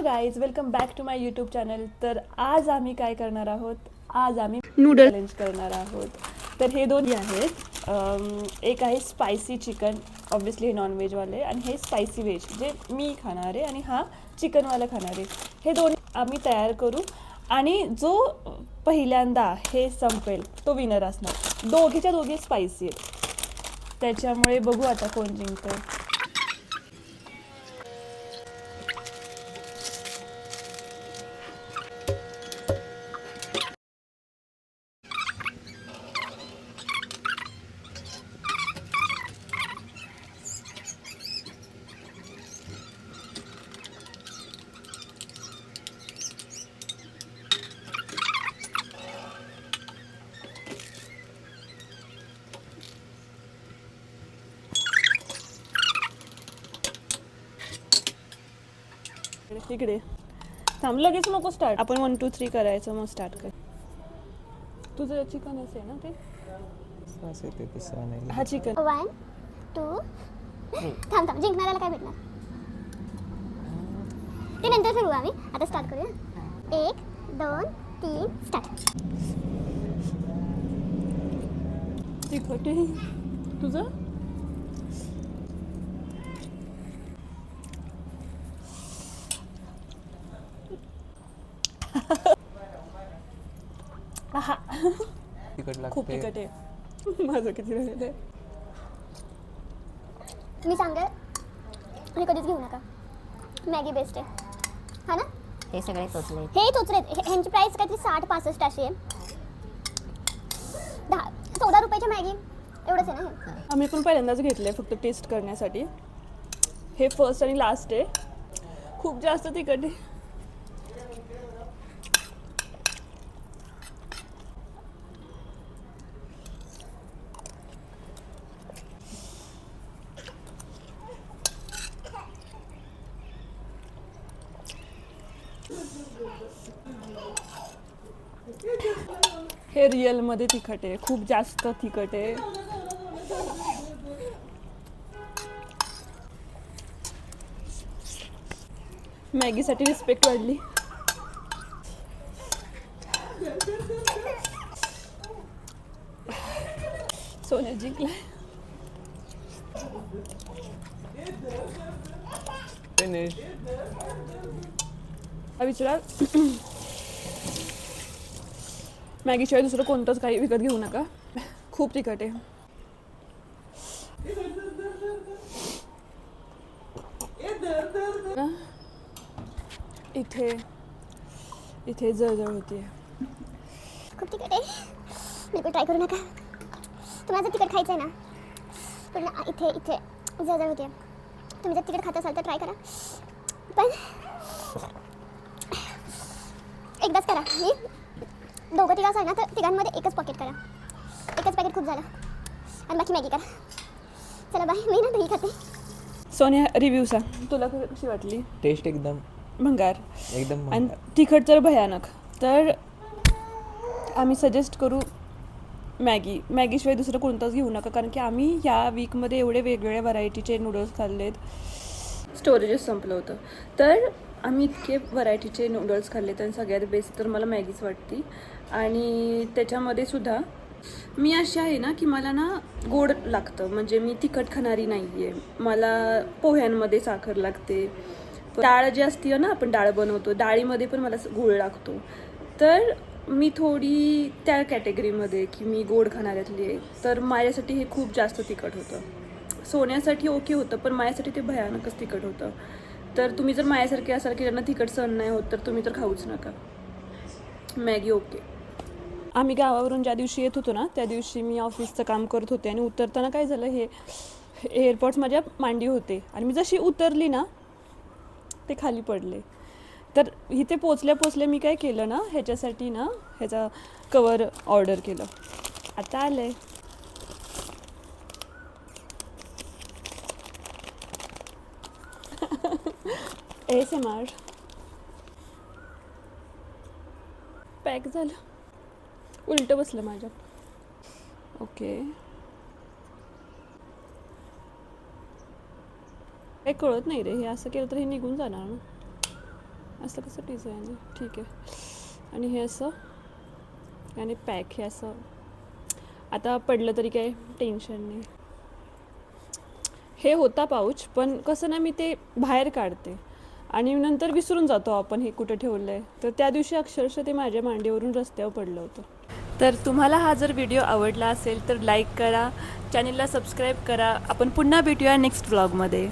Guys, welcome back to my YouTube channel. तर आज आम्ही काय करणार आहोत, आज आम्ही नूडल चॅलेंज करणार आहोत. तर हे दोन्ही आहेत, एक आहे स्पायसी चिकन, ऑब्व्हियसली हे नॉनव्हेजवाले, आणि हे स्पायसी व्हेज जे मी खाणार आहे, आणि हा चिकनवाला खाणार आहे. हे दोन्ही आम्ही तयार करू आणि जो पहिल्यांदा हे संपेल तो विनर असणार. दोघीच्या दोघी स्पायसी आहेत, त्याच्यामुळे बघू आता कोण जिंकतं. इकडे थांब, लगेच नको स्टार्ट. आपण 1 2 3 करायचं, मग स्टार्ट कर. तुझं चिकन असेल ना ते? हा चिकन. 1 2 थांब थांब, जिंकणाऱ्याला काय भेटणार ते नंतर ठरवू. आम्ही आता स्टार्ट करूया. 1 2 3 स्टार्ट. तिखट तुझं? खूप तिखट आहे. माझं किती राहिलं आहे? मी सांगेल, हे कधीच घेऊ नका. मॅगी बेस्ट आहे, हा ना? हे सगळे चोचले, हे चोचले. ह्यांची प्राइस काहीतरी 60-65 अशी आहे. 14 रुपयाची मॅगी एवढंच आहे ना हे? आम्ही पण पहिल्यांदाच घेतलंय फक्त टेस्ट करण्यासाठी. हे फर्स्ट आणि लास्ट आहे. खूप जास्त तिखट आहे. हे रिअल मध्ये तिखट आहे, खूप जास्त तिखट आहे. मॅगीसाठी रिस्पेक्ट वाढली. सोन्या जिंकलाय. विचारा, मॅगीशिवाय दुसरं कोणतंच काही विकत घेऊ नका, खूप तिखट आहे. इथे इथे जळजळ होतीये. खूप तिखट आहे, बिलकुल ट्राय करू नका. तुम्हाला जर तिखट खायचं आहे ना, पण इथे इथे जळजळ होते. तुम्ही जर तिखट खात असाल तर ट्राय करा, पण एकदाच करा. मी दोघं तिघांचं आहे ना, तर तिघांमध्ये एकच पॉकेट करा. एकच पॅकेट खूप झालं, आणि बाकी मॅगी करा. चला बाय, मी ना दही खाते. सोन्या, रिव्ह्यू सांग, तुला कशी वाटली? टेस्ट एकदम भंगार, एकदम आणि तिखट तर भयानक. तर आम्ही सजेस्ट करू मॅगीशिवाय दुसरं कोणतंच घेऊ नका, कारण की आम्ही ह्या वीकमध्ये एवढे वेगवेगळ्या व्हरायटीचे नूडल्स खाल्लेत. स्टोरेजच संपलं होतं, तर आम्ही इतके व्हरायटीचे नूडल्स खाल्लेत, आणि सगळ्यात बेस्ट तर मला मॅगीच वाटते. आणि त्याच्यामध्ये सुद्धा मी अशी आहे ना, की मला ना गोड लागतं, म्हणजे मी तिखट खाणारी नाही आहे. मला पोह्यांमध्ये साखर लागते. डाळ जी असते ना, आपण डाळ बनवतो, डाळीमध्ये पण मला गूळ लागतो. तर मी थोडी त्या कॅटेगरीमध्ये, की मी गोड खाणाऱ्यातली आहे. तर माझ्यासाठी हे खूप जास्त तिखट होतं. सोन्यासाठी ओके होतं, पण माझ्यासाठी ते भयानकच तिखट होतं. तर तुम्ही जर माझ्यासारखे असाल की ज्यांना तिखट सहन नाही होत, तर तुम्ही तर खाऊच नका. Maggi okay. आम्ही गावावरून ज्या दिवशी येत होतो ना, त्या दिवशी मी ऑफिसचं काम करत होते, आणि उतरताना काय झालं, हे एअरपोर्ट्स माझ्या मांडी होते, आणि मी जशी उतरली ना, ते खाली पडले. तर इथे पोचल्या मी काय केलं ना, ह्याच्यासाठी ना ह्याचा कवर ऑर्डर केलं. आता आलंय. ASMR. पॅक झालं, उलटं बसलं माझ्या. ओके, काही कळत नाही रे, हे असं केलं तर हे निघून जाणार ना. असं कसं डिझाईन आहे, ठीक आहे. आणि हे असं आणि पॅक हे असं, आता पडलं तरी काय टेन्शन नाही. हे होता पाऊच, पण कसं ना मी ते बाहेर काढते आणि नंतर विसरून जातो आपण हे कुठे ठेवलं आहे. तर त्या दिवशी अक्षरशः ते माझ्या मांडीवरून रस्त्यावर पडलं होतं. तर तुम्हाला हा जर व्हिडिओ आवडला असेल तर लाईक करा, चॅनलला सबस्क्राईब करा. आपण पुन्हा भेटूया नेक्स्ट व्लॉगमध्ये.